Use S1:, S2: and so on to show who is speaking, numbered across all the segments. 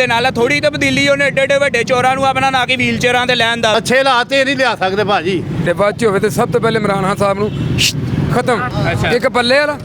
S1: ਤੇ ਨਾਲ ਥੋੜੀ ਤਬਦੀਲੀ ਉਹਨੇ ਏਡੇ ਏਡੇ ਵੱਡੇ ਚੋਰਾਂ ਨੂੰ ਆਪਣਾ ਨਾ ਕਿ ਵੀਲ ਚੇਅਰਾਂ ਤੇ ਲੈਣ ਦਾ
S2: ਅੱਛੇ ਹਾਲਾਤ ਇਹ ਨਹੀਂ ਲਿਆ ਸਕਦੇ ਭਾਜੀ।
S3: ਤੇ ਬਾਅਦ ਚ ਹੋਵੇ ਤੇ ਸਭ ਤੋਂ ਪਹਿਲੇ ਇਮਰਾਨ ਖਾਨ ਸਾਹਿਬ ਨੂੰ ਖਤਮ। ਇੱਕ ਬੱਲੇ ਵਾਲਾ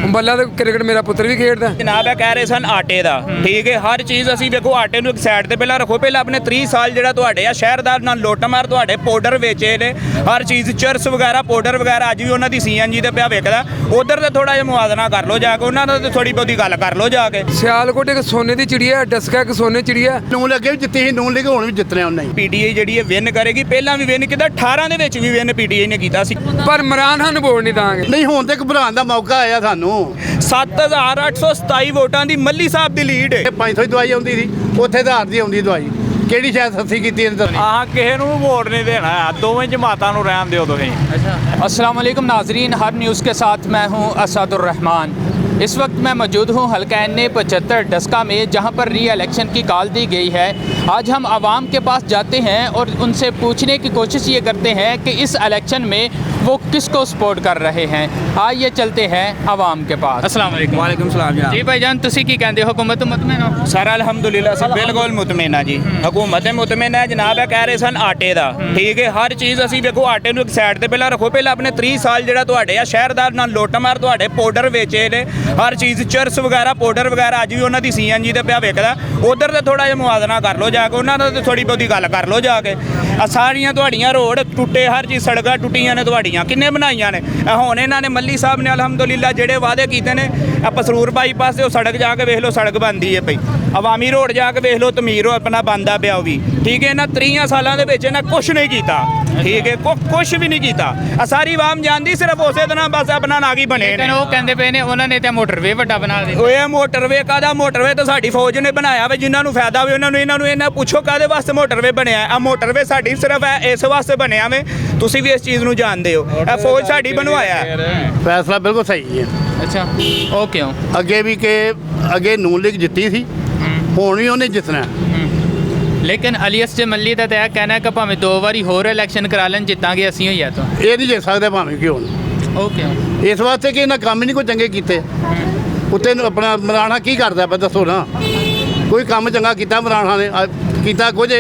S3: ਬੱਲਾ ਤੇ ਕ੍ਰਿਕਟ ਮੇਰਾ ਪੁੱਤਰ ਵੀ ਖੇਡਦਾ।
S1: ਜਨਾਬ ਇਹ ਕਹਿ ਰਹੇ ਸਨ ਆਟੇ ਦਾ, ਠੀਕ ਹੈ, ਹਰ ਚੀਜ਼ ਅਸੀਂ ਵੇਖੋ ਆਟੇ ਨੂੰ ਇੱਕ ਸਾਈਡ ਤੇ ਪਹਿਲਾਂ ਰੱਖੋ, ਪਹਿਲਾਂ ਆਪਣੇ 30 ਸਾਲ ਜਿਹੜਾ ਤੁਹਾਡੇ ਆ ਸ਼ਹਿਰਦਾਰ ਨਾਲ ਲੁੱਟਮਾਰ ਤੁਹਾਡੇ ਪਾਊਡਰ ਵੇਚੇ ਨੇ, ਹਰ ਚੀਜ਼ ਚਰਸ ਵਗੈਰਾ ਪਾਊਡਰ ਵਗੈਰਾ ਅੱਜ ਵੀ ਉਹਨਾਂ ਦੀ CNG ਤੇ ਪਿਆ ਵੇਖਦਾ। ਉਧਰ ਤੇ ਥੋੜਾ ਜਿਹਾ ਮੁਆਵਜ਼ਾ ਕਰ ਲਓ ਜਾ ਕੇ, ਉਹਨਾਂ ਨਾਲ ਤੇ ਥੋੜੀ ਬਹੁਤੀ ਗੱਲ ਕਰ ਲਓ ਜਾ ਕੇ।
S3: ਸਿਆਲਕੋਟ ਇੱਕ ਸੋਨੇ ਦੀ ਚਿੜੀਆ, ਡਸਕਾ ਇੱਕ ਸੋਨੇ ਚਿੜੀਆ।
S2: ਨੂਨ ਅੱਗੇ ਵੀ ਜਿੱਤੀ ਸੀ, ਨੂਨ ਲੀਗ ਹੁਣ ਵੀ ਜਿੱਤਣੇ ਉਹਨੇ।
S1: PTI ਜਿਹੜੀ ਹੈ ਵਿਨ ਕਰੇਗੀ, ਪਹਿਲਾਂ ਵੀ ਵਿਨ ਕੀਤਾ, 18 ਦੇ ਵਿੱਚ ਵੀ ਵਿਨ PTI ਨੇ ਕੀਤਾ ਸੀ।
S3: ਪਰ ਇਮਰਾਨ ਖਾਨ ਨੂੰ ਵੋਟ ਨਹੀਂ ਦਾਂਗੇ।
S2: ਨਹੀਂ ਹੁਣ ਤੇ ਘਬਰਾਉਣ ਦਾ ਮੌਕਾ ਆਇਆ ਸਾਨੂੰ।
S1: 7827 ਵੋਟਾਂ ਦੀ ਮੱਲੀ ਸਾਹਿਬ ਦੀ ਲੀਡ ਹੈ।
S2: 500 ਦੀ ਦਵਾਈ ਆਉਂਦੀ ਸੀ, ਉੱਥੇ ਹਜ਼ਾਰ ਦੀ ਆਉਂਦੀ ਦਵਾਈ। ਕਿਹੜੀ ਸ਼ਾਇਦ ਸਸਤੀ ਕੀਤੀ ਇਹਨੇ ਤਾਂ।
S4: ਆਹ ਕਿਸੇ ਨੂੰ ਵੋਟ नहीं देना, दोवें जमातों ਨੂੰ रहन दियो तुसीं।
S5: अस्सलाम वालेकुम नाजरीन, हर न्यूज़ के साथ मैं हूं असदुर रहमान। इस वक्त मैं मौजूद हूं हल्का NA 75 डस्का में, जहां पर री इलेक्शन की कॉल दी गई है। आज हम आवाम के पास जाते हैं और उनसे पूछने की कोशिश ये करते हैं कि इस इलेक्शन में वो किसको सपोर्ट कर रहे हैं। आइए चलते हैं आवाम के पास।
S4: अस्सलाम वालेकुम।
S1: ਵਾਲੇਕੁਮ ਸਲਾਮ ਜੀ।
S5: जी भाईजान, तुसी की कहते हो, हुकूमत मुतमिन हो?
S1: ਸਰ ਅਲਹਮਦੁਲਿਲਾ ਸੇ ਬਿਲਕੁਲ ਮੁਤਮਿਨ ਆ ਜੀ, ਹਕੂਮਤ ਮੁਤਮਿਨ ਹੈ ਜਨਾਬ। ਇਹ ਕਹਿ ਰਹੇ ਸਨ ਆਟੇ ਦਾ, ਠੀਕ ਹੈ, ਹਰ ਚੀਜ਼ ਅਸੀਂ ਵੇਖੋ ਆਟੇ ਨੂੰ ਇੱਕ ਸਾਈਡ ਤੇ ਪਹਿਲਾਂ ਰੱਖੋ, ਪਹਿਲਾਂ ਆਪਣੇ 30 ਸਾਲ ਜਿਹੜਾ ਤੁਹਾਡੇ ਆ ਸ਼ਹਿਰਦਾਰ ਨਾਲ ਲੁੱਟਮਾਰ ਤੁਹਾਡੇ ਪਾਊਡਰ ਵੇਚੇ ਨੇ, ਹਰ ਚੀਜ਼ ਚਰਸ ਵਗੈਰਾ ਪਾਊਡਰ ਵਗੈਰਾ ਅੱਜ ਵੀ ਉਹਨਾਂ ਦੀ CNG ਤੇ ਪਿਆ ਵੇਖਦਾ। ਉਧਰ ਤੇ ਥੋੜਾ ਜਿਹਾ ਮੁਆਵਜ਼ਾ ਕਰ ਲਓ ਜਾ ਕੇ, ਉਹਨਾਂ ਨਾਲ ਤੇ ਥੋੜੀ ਬਹੁਤੀ ਗੱਲ ਕਰ ਲਓ ਜਾ ਕੇ। ਆ ਸਾਰੀਆਂ ਤੁਹਾਡੀਆਂ ਰੋਡ ਟੁੱਟੇ, ਹਰ ਚੀਜ਼ ਸੜਕਾਂ ਟੁੱਟੀਆਂ ਨੇ ਤੁਹਾਡੀਆਂ, ਕਿੰਨੇ ਬਣਾਈਆਂ ਨੇ। ਹੁਣ ਇਹਨਾਂ ਨੇ ਮੱਲੀ ਸਾਹਿਬ ਨੇ ਅਲਹਮਦੁਲਿਲਾ ਜਿਹੜੇ ਵਾਅਦੇ ਕੀਤੇ ਨੇ, ਆ ਪਸਰੂਰ ਬਾਈਪਾਸ ਤੇ ਉਹ ਸੜਕ ਜਾ ਕੇ ਵੇਖ ਲਓ, ਸੜਕ ਬਣਦੀ ਹੈ ਪਈ। ਅਵਾਮੀ ਰੋਡ ਜਾ ਕੇ ਵੇਖ ਲਓ, ਤਮੀਰ ਆਪਣਾ ਬਣਦਾ ਪਿਆ ਉਹ ਵੀ, ਠੀਕ ਹੈ। ਇਹਨਾਂ 30 ਸਾਲਾਂ ਦੇ ਵਿੱਚ ਇਹਨਾਂ ਕੁਛ ਨਹੀਂ ਕੀਤਾ, ਠੀਕ ਹੈ, ਕੁਛ ਵੀ ਨਹੀਂ ਕੀਤਾ। ਆ ਸਾਰੀ ਆਵਾਮ ਜਾਣਦੀ, ਸਿਰਫ ਉਸੇ ਤਰ੍ਹਾਂ ਬਸ ਆਪਣਾ ਨਾਗੀ ਬਣੇ ਨੇ।
S5: लेकिन वो कहते पे ने उन्होंने तो मोटरवे ਵੱਡਾ ਬਣਾ ਦਿੱਤਾ।
S1: ਓਏ ਮੋਟਰਵੇ ਕਾਹਦਾ ਮੋਟਰਵੇ ਤਾਂ ਸਾਡੀ ਫੌਜ ਨੇ ਬਣਾਇਆ ਵੇ, ਜਿਨ੍ਹਾਂ ਨੂੰ ਫਾਇਦਾ ਹੋਵੇ ਉਹਨਾਂ ਨੂੰ। ਇਹਨਾਂ ਪੁੱਛੋ ਕਾਹਦੇ ਵਾਸਤੇ ਮੋਟਰਵੇ ਬਣਿਆ। ਆ ਮੋਟਰਵੇ ਸਾਡੀ ਸਿਰਫ ਇਸ ਵਾਸਤੇ ਬਣਿਆ ਵੇ, ਤੁਸੀਂ ਵੀ ਇਸ ਚੀਜ਼ ਨੂੰ ਜਾਣਦੇ ਹੋ। ਇਹ ਫੌਜ ਸਾਡੀ ਬਣਵਾਇਆ ਹੈ।
S2: ਫੈਸਲਾ ਬਿਲਕੁਲ ਸਹੀ ਹੈ।
S5: अच्छा, वो क्यों?
S2: ਅੱਗੇ ਵੀ ਕਿ ਅੱਗੇ ਨੂਨ ਲੀਗ ਜਿੱਤੀ ਸੀ, ਹੁਣ ਵੀ ਉਹਨੇ ਜਿੱਤਣਾ।
S5: लेकिन अलीअस जे मल्ली ਦਾ ਤਾਂ ਇਹ ਕਹਿਣਾ ਕਿ ਭਾਵੇਂ 2 ਵਾਰੀ ਹੋਰ ਇਲੈਕਸ਼ਨ ਕਰਾ ਲੈਣ, ਜਿੱਤਾਂਗੇ ਅਸੀਂ ਹੋਈ ਆ ਤਾਂ।
S2: ਇਹ ਨਹੀਂ ਜਿੱਤ ਸਕਦੇ ਭਾਵੇਂ ਕਿਉਂ।
S5: ਉਹ ਕਿਉਂ?
S2: ਇਸ ਵਾਸਤੇ ਕਿ ਇਹਨਾਂ ਕੰਮ ਹੀ ਨਹੀਂ ਕੋਈ ਚੰਗੇ ਕੀਤੇ। ਉੱਤੇ ਨੂੰ ਆਪਣਾ ਇਮਰਾਨ ਖਾਨ ਕੀ ਕਰਦਾ ਪਿਆ ਦੱਸੋ ਨਾ। ਕੋਈ ਕੰਮ ਚੰਗਾ ਕੀਤਾ ਇਮਰਾਨ ਖਾਨ ਨੇ? ਕੀਤਾ ਕੁਝ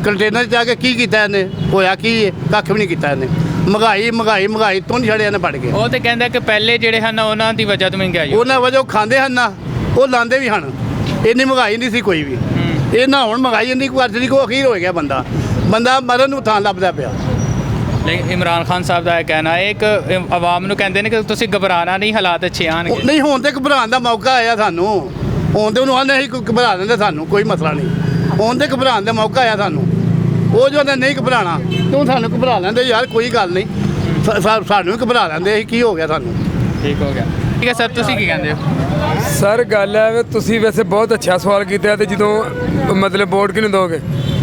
S2: ਕੰਟੇਨਰ 'ਚ ਜਾ ਕੇ ਕੀ ਕੀਤਾ ਇਹਨੇ? ਹੋਇਆ ਕੀ ਹੈ? ਕੱਖ ਵੀ ਨਹੀਂ ਕੀਤਾ ਇਹਨੇ। ਮਹਿੰਗਾਈ ਤੋਂ ਨਹੀਂ ਛੜਿਆ ਇਹਨੇ ਫੜ ਕੇ।
S5: ਉਹ ਤੇ ਕਹਿੰਦਾ ਕਿ ਪਹਿਲੇ ਜਿਹੜੇ ਹਨ ਉਹਨਾਂ ਦੀ ਵਜ੍ਹਾ ਤੋਂ ਮਹਿੰਗਾਈ।
S2: ਉਹਨਾਂ ਵਜੋਂ ਖਾਂਦੇ ਹਨ ਨਾ, ਉਹ ਲਾਂਦੇ ਵੀ ਹਨ। ਇੰਨੀ ਮਹਿੰਗਾਈ ਨਹੀਂ ਸੀ ਕੋਈ ਵੀ। ਇਹ ਨਾ ਹੁਣ ਮਹਿੰਗਾਈ ਇੰਨੀ ਕੁ ਅੱਜ ਦੀ ਕੋ ਅਖੀਰ ਹੋ ਗਿਆ। ਬੰਦਾ ਮਰਨ ਨੂੰ ਥਾਂ ਲੱਭਦਾ ਪਿਆ।
S5: ਲੇਕਿਨ ਇਮਰਾਨ ਖਾਨ ਸਾਹਿਬ ਦਾ ਇਹ ਕਹਿਣਾ ਹੈ ਕਿ ਆਵਾਮ ਨੂੰ ਕਹਿੰਦੇ ਨੇ ਕਿ ਤੁਸੀਂ ਘਬਰਾਣਾ ਨਹੀਂ, ਹਾਲਾਤ ਅੱਛੇ ਆਣਗੇ।
S2: ਨਹੀਂ ਹੁਣ ਤੇ ਘਬਰਾਉਣ ਦਾ ਮੌਕਾ ਆਇਆ ਸਾਨੂੰ। ਹੁਣ ਤੇ ਉਹਨੂੰ ਆਂਦੇ ਅਸੀਂ ਘਬਰਾ ਦਿੰਦੇ, ਸਾਨੂੰ ਕੋਈ ਮਸਲਾ ਨਹੀਂ। ਹੁਣ ਤੇ ਘਬਰਾਉਣ ਦਾ ਮੌਕਾ ਆਇਆ ਸਾਨੂੰ। ਉਹ ਜੋ ਨਹੀਂ ਘਬਰਾਣਾ, ਤੂੰ ਸਾਨੂੰ ਘਬਰਾ ਲੈਂਦੇ ਯਾਰ, ਕੋਈ ਗੱਲ ਨਹੀਂ। ਸਾਨੂੰ ਵੀ ਘਬਰਾ ਲੈਂਦੇ, ਅਸੀਂ ਕੀ ਹੋ ਗਿਆ ਸਾਨੂੰ।
S5: ਠੀਕ ਹੋ ਗਿਆ। ਠੀਕ ਹੈ ਸਰ, ਤੁਸੀਂ ਕੀ ਕਹਿੰਦੇ ਹੋ?
S3: ਸਰ ਗੱਲ ਹੈ ਵੀ ਤੁਸੀਂ ਵੈਸੇ ਬਹੁਤ ਅੱਛਾ ਸਵਾਲ ਕੀਤਾ। ਤੇ ਜਦੋਂ ਮਤਲਬ ਵੋਟ ਕਿਹਨੂੰ ਦੋਗੇ?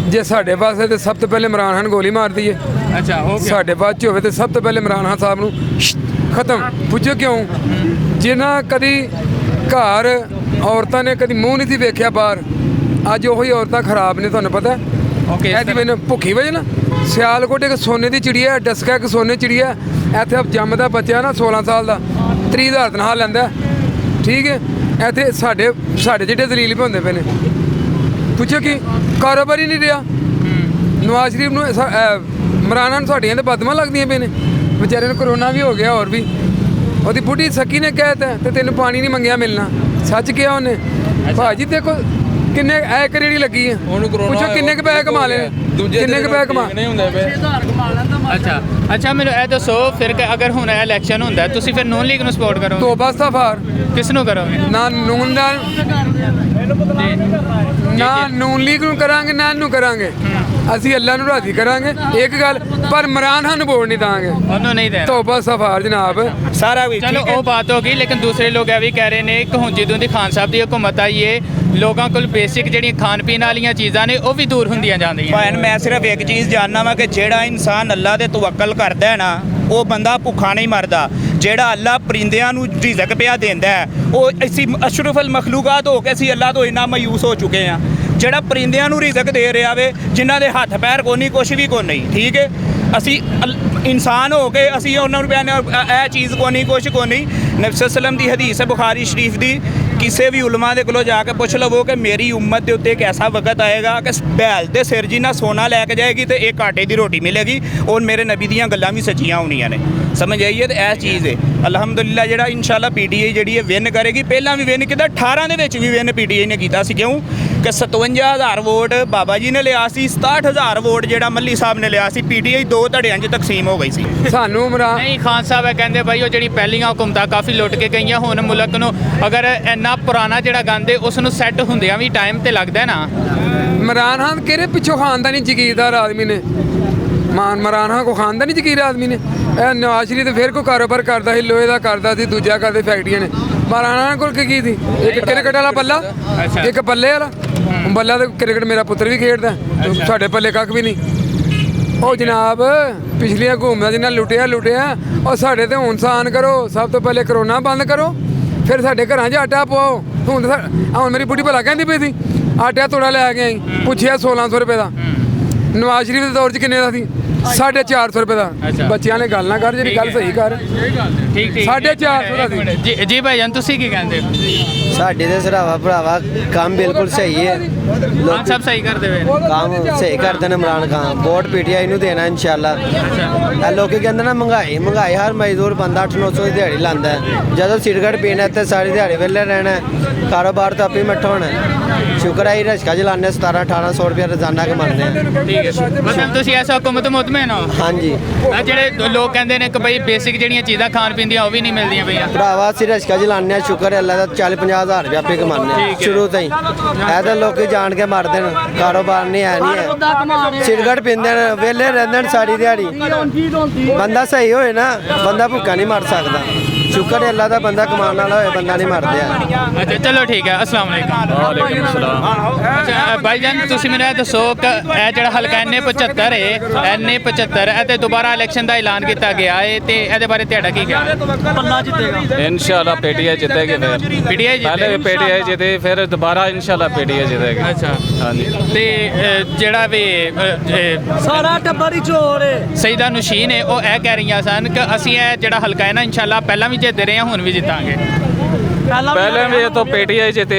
S3: ਜੇ ਸਾਡੇ ਪਾਸੇ ਤੇ ਸਭ ਤੋਂ ਪਹਿਲੇ ਇਮਰਾਨ ਖਾਨ ਗੋਲੀ ਮਾਰ ਦਈਏ।
S5: ਅੱਛਾ, ਹੋ ਗਿਆ।
S3: ਸਾਡੇ ਬਾਅਦ ਚ ਹੋਵੇ ਤੇ ਸਭ ਤੋਂ ਪਹਿਲੇ ਇਮਰਾਨ ਖਾਨ ਸਾਹਿਬ ਨੂੰ ਖਤਮ। ਪੁੱਛੋ ਕਿਉਂ? ਜਿਨ੍ਹਾਂ ਕਦੀ ਘਰ ਔਰਤਾਂ ਨੇ ਕਦੀ ਮੂੰਹ ਨਹੀਂ ਸੀ ਵੇਖਿਆ ਬਾਹਰ, ਅੱਜ ਉਹੀ ਔਰਤਾਂ ਖਰਾਬ ਨੇ, ਤੁਹਾਨੂੰ ਪਤਾ।
S5: ਓਕੇ,
S3: ਇਹਦੀ ਮੈਨੂੰ ਭੁੱਖੀ ਵਜ੍ਹਾ ਨਾ। ਸਿਆਲਕੋਟ ਇੱਕ ਸੋਨੇ ਦੀ ਚਿੜੀਆ, ਡਸਕਾ ਇੱਕ ਸੋਨੇ ਚਿੜੀਆ। ਇੱਥੇ ਜੰਮਦਾ ਬੱਚਾ ਨਾ 16 ਸਾਲ ਦਾ 30,000 ਤਨਖਾਹ ਲੈਂਦਾ, ਠੀਕ ਹੈ। ਇੱਥੇ ਸਾਡੇ ਜਿਹੜੇ ਦਲੀਲ ਵੀ ਹੁੰਦੇ ਪਏ ਨੇ। ਪੁੱਛੋ ਕੀ ਕਾਰੋਬਾਰ ਹੀ ਨਹੀਂ ਰਿਹਾ। ਨਵਾਜ਼ ਸ਼ਰੀਫ ਨੂੰ ਇਮਰਾਨ ਖਾਨ ਸਾਡੀਆਂ ਤੇ ਬਦਮਾਂ ਲੱਗਦੀਆਂ ਪਏ ਨੇ। ਵਿਚਾਰੇ ਨੂੰ ਕਰੋਨਾ ਵੀ ਹੋ ਗਿਆ, ਹੋਰ ਵੀ। ਉਹਦੀ ਬੁੱਢੀ ਸੱਕੀ ਨੇ ਕਹਿਤਾ ਤੇ ਤੈਨੂੰ ਪਾਣੀ ਨਹੀਂ ਮੰਗਿਆ ਮਿਲਣਾ। ਸੱਚ ਕਿਹਾ ਉਹਨੇ। ਭਾਜੀ ਦੇਖੋ ਕਿੰਨੇ ਐ ਕਰੇੜੀ ਲੱਗੀ ਹੈ। ਪੁੱਛੋ ਕਿੰਨੇ ਕੁ ਪੈਸੇ ਕਮਾ ਲਏ, ਕਿੰਨੇ ਕੁ ਪੈਸੇ ਕਮਾ।
S5: ਅੱਛਾ, ਮੈਨੂੰ ਇਹ ਦੱਸੋ ਫਿਰ ਕਿ ਅਗਰ ਹੁਣ ਇਹ ਇਲੈਕਸ਼ਨ ਹੁੰਦਾ ਤੁਸੀਂ ਫਿਰ ਨੂਨ ਲੀਗ ਨੂੰ ਸਪੋਰਟ ਕਰੋਗੇ?
S3: ਤੋਬਾ ਇਸਤਗਫਾਰ।
S5: ਕਿਸ ਨੂੰ ਕਰੋਗੇ?
S3: ਨਾ ਨੂਨ ਲੀਗ ਨੂੰ ਕਰਾਂਗੇ, ਨਾ ਇਹਨੂੰ ਕਰਾਂਗੇ। ਅਸੀਂ ਅੱਲਾ ਨੂੰ ਰਾਜ਼ੀ ਕਰਾਂਗੇ, ਇੱਕ ਗੱਲ। ਪਰ ਇਮਰਾਨ ਖਾਨ ਨੂੰ ਵੋਟ ਨਹੀਂ ਦਾਂਗੇ,
S5: ਉਹਨੂੰ ਨਹੀਂ ਦੇਣਾ।
S3: ਤੋਬਾ ਇਸਤਗਫਾਰ ਜਨਾਬ।
S1: ਸਾਰਾ ਕੁਝ
S5: ਚਲੋ ਉਹ ਬਾਤ ਹੋ ਗਈ। ਲੇਕਿਨ ਦੂਸਰੇ ਲੋਕ ਇਹ ਵੀ ਕਹਿ ਰਹੇ ਨੇ ਕਿ ਹੁਣ ਜਦੋਂ ਦੀ ਖਾਨ ਸਾਹਿਬ ਦੀ ਹਕੂਮਤ ਆਈ ਏ, ਲੋਕਾਂ ਕੋਲ ਬੇਸਿਕ ਜਿਹੜੀਆਂ ਖਾਣ ਪੀਣ ਵਾਲੀਆਂ ਚੀਜ਼ਾਂ ਨੇ ਉਹ ਵੀ ਦੂਰ ਹੁੰਦੀਆਂ ਜਾਂਦੀਆਂ।
S1: ਭੈਣ ਮੈਂ ਸਿਰਫ ਇੱਕ ਚੀਜ਼ ਜਾਣਨਾ ਵਾ ਕਿ ਜਿਹੜਾ ਇਨਸਾਨ ਅੱਲਾ ਦੇ ਤਵੱਕਲ ਕਰਦਾ ਹੈ ਨਾ, ਉਹ ਬੰਦਾ ਭੁੱਖਾ ਨਹੀਂ ਮਰਦਾ। ਜਿਹੜਾ ਅੱਲਾ ਪਰਿੰਦਿਆਂ ਨੂੰ ਰਿਜ਼ਕ ਪਿਆ ਦਿੰਦਾ ਹੈ, ਉਹ ਅਸੀਂ ਅਸ਼ਰਫੁਲ ਮਖਲੂਕਾਤ ਹੋ ਕੇ ਅਸੀਂ ਅੱਲਾ ਤੋਂ ਇੰਨਾ ਮਾਯੂਸ ਹੋ ਚੁੱਕੇ ਹਾਂ। ਜਿਹੜਾ ਪਰਿੰਦਿਆਂ ਨੂੰ ਰਿਜ਼ਕ ਦੇ ਰਿਹਾ ਵੇ, ਜਿਨ੍ਹਾਂ ਦੇ ਹੱਥ ਪੈਰ ਕੋਈ ਨਹੀਂ, ਕੁਛ ਵੀ ਕੋਈ ਨਹੀਂ, ਠੀਕ ਹੈ। ਅਸੀਂ ਇਨਸਾਨ ਹੋ ਕੇ ਅਸੀਂ ਉਹਨਾਂ ਨੂੰ ਕਹਿੰਦੇ ਇਹ ਚੀਜ਼ ਕੋਈ ਨਹੀਂ, ਕੁਛ ਕੋਈ ਨਹੀਂ। ਨਬੀ ਸੱਲੱਲਾਹੁ ਅਲੈਹਿ ਵਸੱਲਮ ਦੀ ਹਦੀਸ ਹੈ ਬੁਖਾਰੀ ਸ਼ਰੀਫ ਦੀ ਕਿਸੇ ਵੀ ਉਲਮਾ ਦੇ ਕੋਲੋਂ ਜਾ ਕੇ ਪੁੱਛ ਲਵੋ ਕਿ ਮੇਰੀ ਉਮਤ ਦੇ ਉੱਤੇ ਇੱਕ ਐਸਾ ਵਕਤ ਆਏਗਾ ਕਿ ਬੈਲ ਦੇ ਸਿਰ ਜੀ ਨਾਲ ਸੋਨਾ ਲੈ ਕੇ ਜਾਏਗੀ ਤੇ ਇੱਕ ਆਟੇ ਦੀ ਰੋਟੀ ਮਿਲੇਗੀ, ਔਰ ਮੇਰੇ ਨਬੀ ਦੀਆਂ ਗੱਲਾਂ ਵੀ ਸੱਚੀਆਂ ਹੋਣੀਆਂ ਨੇ। ਸਮਝ ਆਈਏ? ਤੇ ਇਹ ਚੀਜ਼ ਹੈ ਅਲਹਮਦੁਲਿਲਾ ਜਿਹੜਾ ਇਨਸ਼ਾਅੱਲਾ ਪੀਟੀਆਈ ਜਿਹੜੀ ਹੈ ਵਿਨ ਕਰੇਗੀ। ਪਹਿਲਾਂ ਵੀ ਵਿਨ ਕੀਤਾ, 18 ਦੇ ਵਿੱਚ ਵੀ ਵਿਨ ਪੀਟੀਆਈ ਨੇ ਕੀਤਾ ਸੀ। ਕਿਉਂ ਕਿ 57,000 ਵੋਟ ਬਾਬਾ ਜੀ ਨੇ ਲਿਆ ਸੀ, 67,000 ਵੋਟ ਜਿਹੜਾ ਮੱਲੀ ਸਾਹਿਬ ਨੇ ਲਿਆ ਸੀ। ਪੀਟੀਆਈ ਦੋ ਧੜਿਆਂ 'ਚ ਤਕਸੀਮ ਹੋ ਗਈ ਸੀ।
S3: ਸਾਨੂੰ ਇਮਰਾਨ
S5: ਨਹੀਂ, ਖਾਨ ਸਾਹਿਬ ਇਹ ਕਹਿੰਦੇ ਬਾਈ ਉਹ ਜਿਹੜੀ ਪਹਿਲੀਆਂ ਹੁਕੂਮਤਾਂ ਕਾਫੀ ਲੁੱਟ ਕੇ ਗਈਆਂ, ਹੁਣ ਮੁਲਕ ਨੂੰ ਅਗਰ ਇੰਨਾ ਪੁਰਾਣਾ ਜਿਹੜਾ ਗੰਦ ਹੈ ਉਸ ਨੂੰ ਸੈੱਟ ਹੁੰਦਿਆਂ ਵੀ ਟਾਈਮ ਤੇ ਲੱਗਦਾ ਨਾ।
S3: इमरान खान किहड़े पिछों खानदानी जगीरदार आदमी ने, इमरान खान को खानदानी जगीर आदमी ने। नवाज शरीफ तो फिर कोई कारोबार करता ही, लोहे का करता सी, दूजा करते फैक्ट्रियां ने। इमरान खान को की थी एक क्रिकेट वाला बल्ला, एक बल्ले वाला बल्ला। तो क्रिकेट मेरा पुत्र भी खेडदा, साडे पल्ले कख भी नहीं। ਉਹ ਜਨਾਬ ਪਿਛਲੀਆਂ ਹਕੂਮਤਾਂ ਜਿਨ੍ਹਾਂ ਲੁੱਟਿਆ ਉਹ ਸਾਡੇ ਤੇ ਹੁਣ ਸਾਨ ਕਰੋ। ਸਭ ਤੋਂ ਪਹਿਲੇ ਕਰੋਨਾ ਬੰਦ ਕਰੋ, ਫਿਰ ਸਾਡੇ ਘਰਾਂ 'ਚ ਆਟਾ ਪਵਾਓ। ਹੁਣ ਮੇਰੀ ਬੁੱਢੀ ਭਲਾ ਕਹਿੰਦੀ ਪਈ ਸੀ ਆਟਾ ਤੋੜਾ ਲੈ ਕੇ ਆਈ, ਪੁੱਛਿਆ 1600 ਰੁਪਏ ਦਾ। ਨਵਾਜ਼ ਸ਼ਰੀਫ ਦੇ ਦੌਰ 'ਚ ਕਿੰਨੇ ਦਾ ਸੀ? 450 ਰੁਪਏ ਦਾ। ਬੱਚਿਆਂ ਨੇ ਗੱਲ ਨਾ ਕਰ, ਜਿਹੜੀ ਗੱਲ ਸਹੀ ਕਰ।
S5: ਠੀਕ
S3: 450 ਦਾ ਸੀ।
S5: ਜੀ ਭਾਈ ਜਾਨ ਤੁਸੀਂ ਕੀ ਕਹਿੰਦੇ ਹੋ?
S6: ਸਾਡੇ ਦੇ ਸਰਾਵਾ ਭਰਾਵਾ ਕੰਮ ਬਿਲਕੁਲ ਸਹੀ ਹੈ।
S5: ਖਾਨ ਸਾਹਿਬ ਸਹੀ ਕਰਦੇ ਵੇ
S6: ਕੰਮ ਸਹੀ ਕਰਦੇ ਨੇ ਇਮਰਾਨ ਖਾਨ। ਵੋਟ ਪੀਟੀਆਈ ਨੂੰ ਦੇਣਾ ਇਨਸ਼ਾਅੱਲਾ। ਇਹ ਲੋਕੀ ਕਹਿੰਦੇ ਨਾ ਮਹਿੰਗਾਈ ਹਰ ਮਜ਼ਦੂਰ ਬੰਦਾ 800-900 ਦੀ ਦਿਹਾੜੀ ਲਾਉਂਦਾ। ਜਦੋਂ ਸਿਗਰਟ ਪੀਣਾ ਤੇ ਸਾਰੀ ਦਿਹਾੜੀ ਵਿਹਲੇ ਰਹਿਣਾ, ਕਾਰੋਬਾਰ ਤਾਂ ਆਪੇ ਮੱਠਾ ਹੋਣਾ। ਸ਼ੁਕਰ ਹੈ ਰਸ਼ਕਾ ਚਲਾਉਂਦੇ 1700-1800 ਰੁਪਏ ਰੋਜ਼ਾਨਾ ਕਮਾਉਂਦੇ ਆ।
S5: ਠੀਕ ਹੈ, ਮਤਲਬ ਤੁਸੀਂ ਐਸਾ ਹੁਕੂਮਤ ਮੁਤਮਿਨ ਹੋ?
S6: ਹਾਂਜੀ।
S5: ਆਹ ਜਿਹੜੇ ਲੋਕ ਕਹਿੰਦੇ ਨੇ ਕਿ ਬਈ ਬੇਸਿਕ ਜਿਹੜੀਆਂ ਚੀਜ਼ਾਂ ਖਾਣ ਪੀਣ ਦੀਆਂ ਉਹ ਵੀ ਨਹੀਂ ਮਿਲਦੀਆਂ ਪਈਆਂ।
S6: ਭਰਾਵਾ ਅਸੀਂ ਰਸ਼ਕਾ ਚਲਾਉਂਦੇ ਆ, ਸ਼ੁਕਰ ਹੈ ਅੱਲਾ ਦਾ 40-50 ਹਜ਼ਾਰ ਰੁਪਏ ਆਪੇ ਕਮਾਉਂਦੇ ਆ ਸ਼ੁਰੂ ਤੋਂ ਹੀ। ਇਹ ਤਾਂ ਲੋਕੀ ਜਾਣ ਕੇ ਮਰਦੇ ਨੇ, ਕਾਰੋਬਾਰ ਨਹੀਂ ਹੈ। ਸਿਗਰਟ ਪੀਂਦੇ ਨੇ, ਵਿਹਲੇ ਰਹਿੰਦੇ ਨੇ ਸਾਰੀ ਦਿਹਾੜੀ। ਬੰਦਾ ਸਹੀ ਹੋਏ ਨਾ, ਬੰਦਾ ਭੁੱਖਾ ਨਹੀਂ ਮਰ ਸਕਦਾ। ਸ਼ੁਕਰ ਹੈ ਅੱਲਾ ਦਾ, ਬੰਦਾ ਕਮਾਉਣ ਵਾਲਾ ਹੋਏ, ਬੰਦਾ ਨਹੀਂ ਮਰਦਾ।
S5: ਅੱਛਾ ਚਲੋ ਠੀਕ ਹੈ, ਅਸਲਾਮ ਵਾਲੇਕੁਮ।
S4: ਵਾਲੇਕੁਮ ਸਲਾਮ।
S5: ਅੱਛਾ ਭਾਈ ਜਾਨ ਤੁਸੀਂ ਮੈਨੂੰ ਇਹ ਦੱਸੋ ਕਿ ਇਹ ਜਿਹੜਾ ਹਲਕਾ NA-75 ਹੈ, NA-75 ਇਹ ਤੇ ਦੁਬਾਰਾ ਇਲੈਕਸ਼ਨ ਦਾ ਐਲਾਨ ਕੀਤਾ ਗਿਆ ਹੈ ਤੇ ਇਹਦੇ ਬਾਰੇ ਤੁਹਾਡਾ ਕੀ ਖਿਆਲ ਹੈ?
S7: ਪੱਲਾ ਜਿੱਤੇਗਾ
S4: ਇਨਸ਼ਾਅੱਲਾ ਪੀਟੀਆਈ ਜਿੱਤੇਗੀ ਫਿਰ।
S5: ਪੀਟੀਆਈ
S4: ਪਹਿਲੇ ਪੀਟੀਆਈ ਜਿੱਤੇ, ਫਿਰ ਦੁਬਾਰਾ ਇਨਸ਼ਾਅੱਲਾ ਪੀਟੀਆਈ ਜਿੱਤੇਗੀ।
S5: ਅੱਛਾ
S4: ਹਾਂਜੀ।
S5: ਤੇ ਜਿਹੜਾ ਵੀ
S7: ਸਾਰਾ ਟੱਬਰ ਹੀ ਚੋਰ ਹੈ।
S5: ਸਈਦਾ ਨੁਸ਼ੀਨ ਹੈ ਉਹ ਇਹ ਕਹਿ ਰਹੀਆਂ ਸਨ ਕਿ ਅਸੀਂ ਇਹ ਜਿਹੜਾ ਹਲਕਾ ਹੈ ਨਾ ਇਨਸ਼ਾਅੱਲਾ ਪਹਿਲਾਂ ਵੀ ਜਿੱਤਦੇ ਰਹੇ ਹਾਂ, ਹੁਣ ਵੀ ਜਿੱਤਾਂਗੇ।
S4: पहले भी ये तो पीटीआई जीते,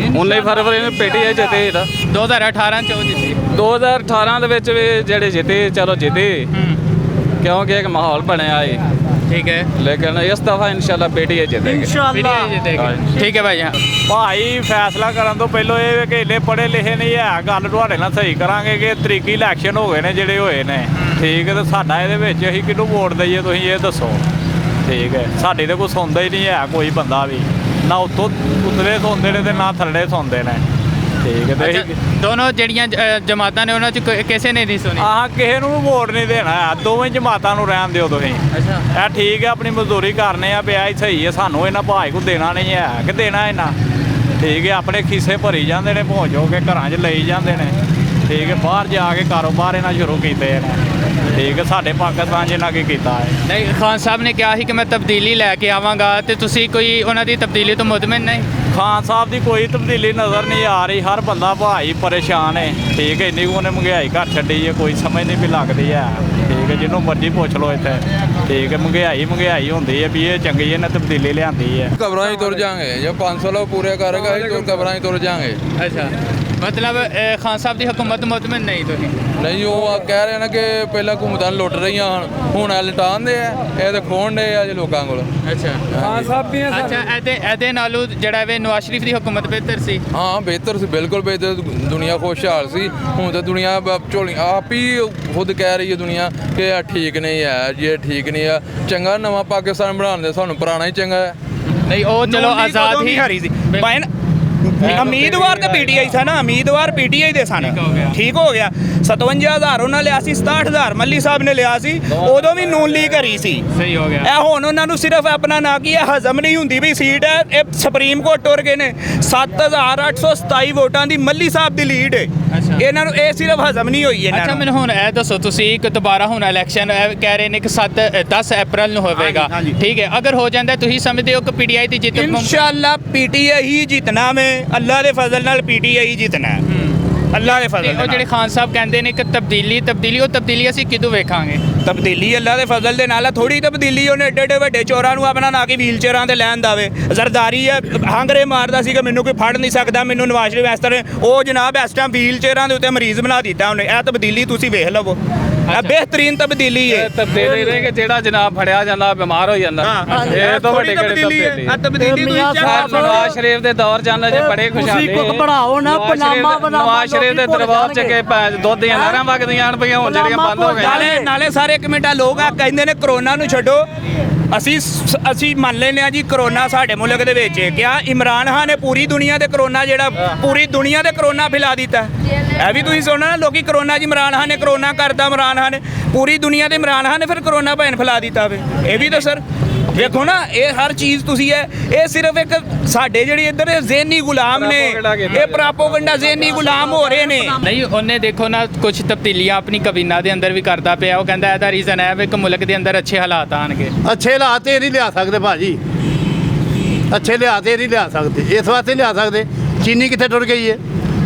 S4: 19 फरवरी में पीटीआई जीते।
S5: 2018 ਚ ਉਹ ਜਿੱਤੀ।
S4: 2018 ਦੇ ਵਿੱਚ ਵੀ ਜਿਹੜੇ ਜਿੱਤੇ, ਚਲੋ ਜਿੱਤੇ ਕਿਉਂਕਿ ਇੱਕ ਮਾਹੌਲ ਬਣਿਆ ਹੈ।
S5: ਠੀਕ ਹੈ,
S4: ਲੇਕਿਨ ਇਸ ਦਫਾ ਇਨਸ਼ਾਅੱਲਾ ਪੀਟੀਆਈ ਜਿੱਤੇਗੀ।
S7: ਇਨਸ਼ਾਅੱਲਾ
S5: ਪੀਟੀਆਈ ਜਿੱਤੇਗੀ। ਠੀਕ ਹੈ ਭਾਈ।
S4: ਭਾਈ ਫੈਸਲਾ ਕਰਨ ਤੋਂ ਪਹਿਲਾਂ ਇਹ ਕਿ ਇੰਨੇ ਪੜ੍ਹੇ ਲਿਖੇ ਨਹੀਂ ਹੈ। ਗੱਲ ਤੁਹਾਡੇ ਨਾਲ ਸਹੀ ਕਰਾਂਗੇ ਕਿ ਤਰੀਕੀ ਇਲੈਕਸ਼ਨ ਹੋ ਗਏ ਨੇ ਜਿਹੜੇ ਹੋਏ ਨੇ। ਠੀਕ ਹੈ, ਤੇ ਸਾਡਾ ਇਹਦੇ ਵਿੱਚ ਅਸੀਂ ਕਿਹਨੂੰ ਵੋਟ ਦਈਏ ਤੁਸੀਂ ਇਹ ਦੱਸੋ। ਠੀਕ ਹੈ, ਸਾਡੇ ਤੇ ਕੋਈ ਸੁਣਦਾ ਹੀ ਨਹੀਂ ਹੈ ਕੋਈ ਬੰਦਾ ਵੀ, ਨਾ ਉੱਤੋਂ ਉਤਲੇ ਸੁਣਦੇ ਨੇ ਤੇ ਨਾ ਥੱਲੇ ਸੁਣਦੇ ਨੇ। ਠੀਕ ਹੈ, ਤੇ
S5: ਦੋਨੋਂ ਜਿਹੜੀਆਂ ਜਮਾਤਾਂ ਨੇ ਉਹਨਾਂ ਚ ਕਿਸੇ ਨੇ ਨਹੀਂ ਸੁਣੀ।
S4: ਆਹ ਕਿਸੇ ਨੂੰ ਵੀ ਵੋਟ ਨਹੀਂ ਦੇਣਾ ਹੈ, ਦੋਵੇਂ ਜਮਾਤਾਂ ਨੂੰ ਰਹਿਣ ਦਿਓ ਤੁਸੀਂ।
S5: ਅੱਛਾ,
S4: ਇਹ ਠੀਕ ਹੈ, ਆਪਣੀ ਮਜ਼ਦੂਰੀ ਕਰਨੇ ਆ ਪਿਆ ਹੀ ਸਹੀ ਹੈ। ਸਾਨੂੰ ਇਹਨਾਂ ਭਾਈ ਕੋ ਦੇਣਾ ਨਹੀਂ ਹੈ ਕਿ ਦੇਣਾ ਇਹਨਾਂ। ਠੀਕ ਹੈ, ਆਪਣੇ ਖੀਸੇ ਭਰੀ ਜਾਂਦੇ ਨੇ, ਪਹੁੰਚ ਹੋ ਕੇ ਘਰਾਂ 'ਚ ਲਈ ਜਾਂਦੇ ਨੇ। ਠੀਕ ਹੈ, ਬਾਹਰ ਜਾ ਕੇ ਕਾਰੋਬਾਰ ਇਹਨਾਂ ਸ਼ੁਰੂ ਕੀਤੇ ਨੇ। ਠੀਕ ਹੈ, ਸਾਡੇ ਪਾਕਿਸਤਾਨ 'ਚ ਇਹਨਾਂ ਕੀ ਕੀਤਾ ਹੈ?
S5: ਨਹੀਂ, ਖਾਨ ਸਾਹਿਬ ਨੇ ਕਿਹਾ ਸੀ ਕਿ ਮੈਂ ਤਬਦੀਲੀ ਲੈ ਕੇ ਆਵਾਂਗਾ ਤੇ ਤੁਸੀਂ ਕੋਈ ਉਹਨਾਂ ਦੀ ਤਬਦੀਲੀ ਤੋਂ ਮੁਤਮਿਨ ਨਹੀਂ?
S4: ਖਾਨ ਸਾਹਿਬ ਦੀ ਕੋਈ ਤਬਦੀਲੀ ਨਜ਼ਰ ਨਹੀਂ ਆ ਰਹੀ। ਹਰ ਬੰਦਾ ਭਾਈ ਪਰੇਸ਼ਾਨ ਹੈ। ਠੀਕ ਹੈ, ਇੰਨੀ ਕੁ ਉਹਨੇ ਮਹਿੰਗਾਈ ਘਰ ਛੱਡੀ ਹੈ, ਕੋਈ ਸਮਝ ਨਹੀਂ ਵੀ ਲੱਗਦੀ ਹੈ। ਠੀਕ ਹੈ, ਜਿਹਨੂੰ ਮਰਜ਼ੀ ਪੁੱਛ ਲਓ ਇੱਥੇ। ਠੀਕ ਹੈ, ਮਹਿੰਗਾਈ ਹੁੰਦੀ ਹੈ ਵੀ ਇਹ ਚੰਗੀ ਇਹਨੇ ਤਬਦੀਲੀ ਲਿਆਂਦੀ ਹੈ।
S3: ਕਬਰਾਂ ਹੀ ਤੁਰ ਜਾਾਂਗੇ ਜੇ 500 ਲੋਕ ਪੂਰੇ ਕਰੇਗਾ ਅਸੀਂ ਕਬਰਾਂ ਹੀ ਤੁਰ ਜਾਾਂਗੇ।
S5: ਅੱਛਾ, ਮਤਲਬ ਖਾਨ ਸਾਹਿਬ ਦੀ ਹਕੂਮਤ ਮੁਤਮਿਨ ਨਹੀਂ ਤੁਸੀਂ?
S3: ਨਹੀਂ, ਉਹ ਕਹਿ ਰਹੇ ਨੇ ਕਿ ਪਹਿਲਾਂ ਹਕੂਮਤਾਂ ਲੁੱਟ ਰਹੀਆਂ ਹੁਣ ਇਹ ਲਟਾਉਂਦੇ ਆ, ਇਹ ਤਾਂ ਖੋਣ ਦੇ ਆ ਜੇ ਲੋਕਾਂ ਕੋਲ।
S5: ਅੱਛਾ,
S3: ਖਾਨ ਸਾਹਿਬ ਵੀ
S5: ਅੱਛਾ ਇਹਦੇ ਨਾਲੋਂ ਜਿਹੜਾ ਵੇ ਨਵਾਜ਼ ਸ਼ਰੀਫ ਦੀ ਹਕੂਮਤ ਬਿਹਤਰ ਸੀ?
S3: ਹਾਂ ਬਿਹਤਰ ਸੀ, ਬਿਲਕੁਲ ਬਿਹਤਰ। ਦੁਨੀਆ ਖੁਸ਼ਹਾਲ ਸੀ। ਹੁਣ ਤਾਂ ਦੁਨੀਆ ਝੋਲੀ ਆਪ ਹੀ ਖੁਦ ਕਹਿ ਰਹੀ ਹੈ ਦੁਨੀਆ ਕਿ ਇਹ ਠੀਕ ਨਹੀਂ ਹੈ ਜੀ, ਇਹ ਠੀਕ ਨਹੀਂ ਆ। ਚੰਗਾ ਨਵਾਂ ਪਾਕਿਸਤਾਨ ਬਣਾਉਣ ਦੇ ਸਾਨੂੰ ਪੁਰਾਣਾ ਹੀ ਚੰਗਾ ਹੈ।
S5: ਨਹੀਂ, ਉਹ ਚਲੋ ਆਜ਼ਾਦ ਹੀ
S1: ਹਰੀ ਸੀ ਉਮੀਦਵਾਰ ਤੇ ਪੀਟੀਆਈ ਸਨ ਨਾ, ਉਮੀਦਵਾਰ ਪੀਟੀਆਈ ਦੇ ਸਨ। ਠੀਕ ਹੋ ਗਿਆ। 57,000 ਉਹਨਾਂ ਲਿਆ ਸੀ, 67,000 ਮੱਲੀ ਸਾਹਿਬ ਨੇ ਲਿਆ ਸੀ, ਉਦੋਂ ਵੀ ਨੂਨ ਲੀਗ ਹਰੀ ਸੀ।
S5: ਸਹੀ ਹੋ ਗਿਆ।
S1: ਇਹ ਹੁਣ ਉਹਨਾਂ ਨੂੰ ਸਿਰਫ ਆਪਣਾ ਨਾ ਕੀ ਹੈ ਹਜ਼ਮ ਨਹੀਂ ਹੁੰਦੀ ਵੀ ਸੀਟ ਹੈ। ਇਹ ਸੁਪਰੀਮ ਕੋਰਟ ਟੁਰ ਗਏ ਨੇ। 7,827 ਵੋਟਾਂ ਦੀ ਮੱਲੀ ਸਾਹਿਬ ਦੀ ਲੀਡ ਹੈ। ਇਹਨਾਂ ਨੂੰ ਇਹ ਸਿਰਫ ਹਜ਼ਮ ਨਹੀਂ ਹੋਈ ਇਹਨਾਂ
S5: ਅੱਛਾ,
S1: ਨੂੰ।
S5: ਮੈਨੂੰ ਹੁਣ ਇਹ ਦੱਸੋ ਤੁਸੀਂ ਕਿ ਦੁਬਾਰਾ ਹੁਣ ਇਲੈਕਸ਼ਨ ਕਹਿ ਰਹੇ ਨੇ ਕਿ 10 ਅਪ੍ਰੈਲ ਨੂੰ ਹੋਵੇਗਾ।
S1: ਹਾਂਜੀ।
S5: ਠੀਕ ਹੈ, ਅਗਰ ਹੋ ਜਾਂਦਾ ਤੁਸੀਂ ਸਮਝਦੇ ਹੋ ਕਿ ਪੀਟੀਆਈ ਦੀ ਜਿੱਤ
S1: इंशाल्लाह पीटीआई ही जीतना में अल्लाह के फजल नाल पीटीआई ही जीतना है। ਅੱਲਾ ਦੇ ਫਜ਼ਲ
S5: ਤੇ
S1: ਦੇ
S5: ਉਹ ਜਿਹੜੇ
S1: ਨਾਲ।
S5: ਖਾਨ ਸਾਹਿਬ ਕਹਿੰਦੇ ਨੇ ਕਿ ਤਬਦੀਲੀ ਅਸੀਂ ਕਿਦੋਂ ਵੇਖਾਂਗੇ?
S1: ਤਬਦੀਲੀ ਅੱਲਾ ਦੇ ਫਜ਼ਲ ਦੇ ਨਾਲ ਥੋੜੀ ਤਬਦੀਲੀ ਉਹਨੇ ਏਡੇ ਏਡੇ ਵੱਡੇ ਚੋਰਾਂ ਨੂੰ ਆਪਣਾ ਨਾ ਕਿ ਵੀਲ ਚੇਅਰਾਂ ਤੇ ਲੈਣ ਦਾਵੇ ਜ਼ਰਦਾਰੀ ਹੈ ਹੰਗਰੇ ਮਾਰਦਾ ਸੀ ਕਿ ਮੈਨੂੰ ਕੋਈ ਫੜ ਨਹੀਂ ਸਕਦਾ ਮੈਨੂੰ ਨਵਾਜ਼ ਸ਼ਰੀਫ ਇਸ ਤਰ੍ਹਾਂ ਉਹ ਜਨਾਬ ਇਸ ਟਾਈਮ ਵੀਲ ਚੇਅਰਾਂ ਦੇ ਉੱਤੇ ਮਰੀਜ਼ ਬਣਾ ਦਿੱਤਾ ਉਹਨੇ ਇਹ ਤਬਦੀਲੀ ਤੁਸੀਂ ਵੇਖ ਲਵੋ ਇਹ ਬਿਹਤਰੀਨ ਤਬਦੀਲੀ ਹੈ
S4: ਤਬਦੀਲੀ ਨਹੀਂ ਕਿ ਜਿਹੜਾ ਜਨਾਬ ਫੜਿਆ ਜਾਂਦਾ ਬਿਮਾਰ ਹੋ ਜਾਂਦਾ ਇਹ ਤਾਂ ਵੱਡੀ ਤਬਦੀਲੀ ਹੈ
S1: ਇਹ ਤਬਦੀਲੀ ਤੁਸੀਂ check ਕਰ ਲਓ।
S4: ਨਵਾਜ਼ ਸ਼ਰੀਫ ਦੇ ਦੌਰ ਚ ਜੇ ਬੜੇ ਖੁਸ਼ਹਾਲੀ
S7: ਤੁਸੀਂ ਕੁੱਕ ਬਣਾਓ ਨਾ, ਪਨਾਮਾ ਬਣਾਓ,
S4: ਨਵਾਜ਼ ਸ਼ਰੀਫ ਦੇ ਦਰਬਾਰ ਚ ਕੇ ਦੁੱਧ ਦੀਆਂ ਨਹਿਰਾਂ ਵਗਦੀਆਂ ਪਈਆਂ ਹੁਣ ਜਿਹੜੀਆਂ ਬੰਦ ਹੋ ਗਈਆਂ
S1: ਨਾਲੇ ਸਾਰੇ ਕਮੇਟਾ ਲੋਕ ਆ ਕਹਿੰਦੇ ਨੇ ਕਰੋਨਾ ਨੂੰ ਛੱਡੋ ਅਸੀਂ ਮੰਨ ਲੈਂਦੇ ਆ ਜੀ ਕਰੋਨਾ ਸਾਡੇ ਮੁਲਕ ਦੇ ਵਿੱਚ ਕਿਆ ਇਮਰਾਨ ਖਾਨ ਨੇ ਪੂਰੀ ਦੁਨੀਆ ਤੇ ਕਰੋਨਾ ਜਿਹੜਾ ਪੂਰੀ ਦੁਨੀਆ ਤੇ ਕਰੋਨਾ ਫੈਲਾ ਦਿੱਤਾ ਇਹ ਵੀ ਤੁਸੀਂ ਸੁਣਨਾ ਨਾ ਲੋਕੀ ਕਰੋਨਾ ਜੀ ਇਮਰਾਨ ਖਾਨ ਨੇ ਕਰੋਨਾ ਕਰਤਾ ਇਮਰਾਨ ਖਾਨ ਨੇ ਪੂਰੀ ਦੁਨੀਆ ਤੇ ਇਮਰਾਨ ਖਾਨ ਨੇ ਫਿਰ ਕਰੋਨਾ ਭੈਣ ਫੈਲਾ ਦਿੱਤਾ ਵੇ ਇਹ ਵੀ ਤਾਂ ਸਰ ਵੇਖੋ ਨਾ ਇਹ ਹਰ ਚੀਜ਼ ਤੁਸੀਂ ਇਹ ਸਿਰਫ ਇੱਕ ਸਾਡੇ ਜਿਹੜੀ ਇੱਧਰ ਜ਼ਿਹਨੀ ਗੁਲਾਮ ਨੇ ਇਹ ਪ੍ਰਾਪੋਗੰਡਾ ਜ਼ਿਹਨੀ ਗੁਲਾਮ ਹੋ ਰਹੇ ਨੇ
S5: ਨਹੀਂ ਉਹਨੇ ਦੇਖੋ ਨਾ ਕੁਝ ਤਬਦੀਲੀਆਂ ਆਪਣੀ ਕਬੀਨਾ ਦੇ ਅੰਦਰ ਵੀ ਕਰਦਾ ਪਿਆ ਉਹ ਕਹਿੰਦਾ ਇਹਦਾ ਰੀਜ਼ਨ ਹੈ ਵੀ ਕਿ ਮੁਲਕ ਦੇ ਅੰਦਰ ਅੱਛੇ ਹਾਲਾਤ ਆਣਗੇ
S2: ਅੱਛੇ ਹਾਲਾਤ ਇਹ ਨਹੀਂ ਲਿਆ ਸਕਦੇ ਭਾਜੀ ਅੱਛੇ ਹਾਲਾਤ ਇਹ ਨਹੀਂ ਲਿਆ ਸਕਦੇ ਇਸ ਵਾਸਤੇ ਲਿਆ ਸਕਦੇ ਚੀਨੀ ਕਿੱਥੇ ਟੁਰ ਗਈ ਹੈ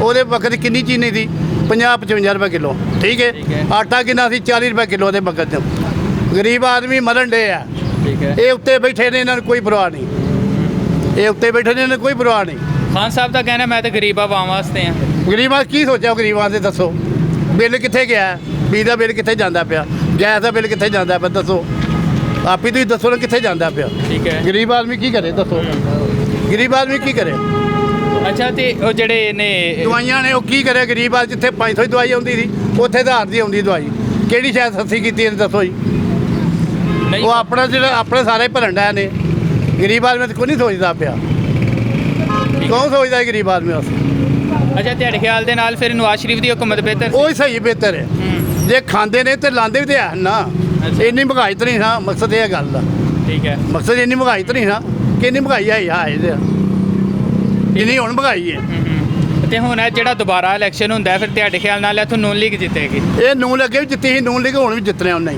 S2: ਉਹਦੇ ਵਕਤ ਕਿੰਨੀ ਚੀਨੀ ਸੀ 50-55 ਰੁਪਏ ਕਿਲੋ ਠੀਕ ਹੈ ਆਟਾ ਕਿੰਨਾ ਸੀ 40 ਰੁਪਏ ਕਿਲੋ ਦੇ ਵਕਤ ਗਰੀਬ ਆਦਮੀ ਮਰਨ ਡੇ ਆ
S5: ਠੀਕ ਹੈ
S2: ਇਹ ਉੱਤੇ ਬੈਠੇ ਨੇ ਇਹਨਾਂ ਨੂੰ ਕੋਈ ਪਰਵਾਹ ਨਹੀਂ ਇਹ ਉੱਤੇ ਬੈਠੇ ਨੇ ਇਹਨਾਂ ਨੂੰ ਕੋਈ ਪਰਵਾਹ ਨਹੀਂ
S5: ਖਾਨ ਸਾਹਿਬ ਦਾ ਕਹਿਣਾ ਮੈਂ ਤਾਂ ਗਰੀਬ ਆਵਾਮ ਵਾਸਤੇ ਆ
S2: ਗਰੀਬਾਂ ਕੀ ਸੋਚਿਆ ਗਰੀਬਾਂ ਦੇ ਦੱਸੋ ਬਿੱਲ ਕਿੱਥੇ ਗਿਆ ਬਿਜਲੀ ਦਾ ਬਿੱਲ ਕਿੱਥੇ ਜਾਂਦਾ ਪਿਆ ਗੈਸ ਦਾ ਬਿੱਲ ਕਿੱਥੇ ਜਾਂਦਾ ਪਿਆ ਦੱਸੋ ਆਪ ਹੀ ਤੁਸੀਂ ਦੱਸੋ ਨਾ ਕਿੱਥੇ ਜਾਂਦਾ ਪਿਆ
S5: ਠੀਕ ਹੈ
S2: ਗਰੀਬ ਆਦਮੀ ਕੀ ਕਰੇ ਦੱਸੋ ਗਰੀਬ ਆਦਮੀ ਕੀ ਕਰੇ
S5: ਅੱਛਾ ਤੇ ਉਹ ਜਿਹੜੇ ਨੇ
S2: ਦਵਾਈਆਂ ਨੇ ਉਹ ਕੀ ਕਰੇ ਗਰੀਬ ਆਦਮੀ ਜਿੱਥੇ 500 ਦੀ ਦਵਾਈ ਆਉਂਦੀ ਸੀ ਉੱਥੇ ਹਜ਼ਾਰ ਦੀ ਆਉਂਦੀ ਦਵਾਈ ਕਿਹੜੀ ਸ਼ਾਇਦ ਸਸਤੀ ਕੀਤੀ ਇਹਨੇ ਦੱਸੋ ਜੀ
S5: ਨਹੀਂ
S2: ਉਹ ਆਪਣਾ ਜਿਹੜਾ ਆਪਣੇ ਸਾਰੇ ਭਰਨ ਡਿਆ ਨੇ ਗਰੀਬ ਆਦਮੀ ਤੇ ਕੋਈ ਨਹੀਂ ਸੋਚਦਾ ਪਿਆ ਕੌਣ ਸੋਚਦਾ ਹੈ ਗਰੀਬ ਆਦਮੀ ਵਾਸਤੇ
S5: ਅੱਛਾ ਤੁਹਾਡੇ ਖਿਆਲ ਦੇ ਨਾਲ ਫਿਰ ਨਵਾਜ਼ ਸ਼ਰੀਫ ਦੀ ਹੁਕੂਮਤ ਬਿਹਤਰ ਸੀ?
S2: ਉਹ ਹੀ ਸਹੀ ਬਿਹਤਰ ਹੈ ਜੇ ਖਾਂਦੇ ਨੇ ਤੇ ਲਾਂਦੇ ਵੀ ਤੇ ਹੈ ਨਾ ਇੰਨੀ ਮਹਿੰਗਾਈ ਤਾਂ ਨਹੀਂ ਨਾ ਮਕਸਦ ਇਹ ਗੱਲ ਦਾ
S5: ਠੀਕ ਹੈ
S2: ਮਕਸਦ ਇੰਨੀ ਮਹਿੰਗਾਈ ਤਾਂ ਨਹੀਂ ਨਾ ਕਿ ਇੰਨੀ ਮਹਿੰਗਾਈ ਹੈ ਇਹਦੇ ਜਿੰਨੀ ਹੁਣ ਮਹਿੰਗਾਈ ਹੈ
S5: ਤੇ ਹੁਣ ਇਹ ਜਿਹੜਾ ਦੁਬਾਰਾ ਇਲੈਕਸ਼ਨ ਹੁੰਦਾ ਹੈ, ਫਿਰ ਤੁਹਾਡੇ ਖਿਆਲ ਨਾਲ ਇੱਥੋਂ ਨੂਨ ਲੀਗ ਜਿੱਤੇਗੀ?
S2: ਇਹ ਨੂਨ ਅੱਗੇ ਵੀ ਜਿੱਤੀ ਸੀ ਨੂਨ ਲੀਗ ਹੁਣ ਵੀ ਜਿੱਤਣੇ ਉਹਨੇ ਹੀ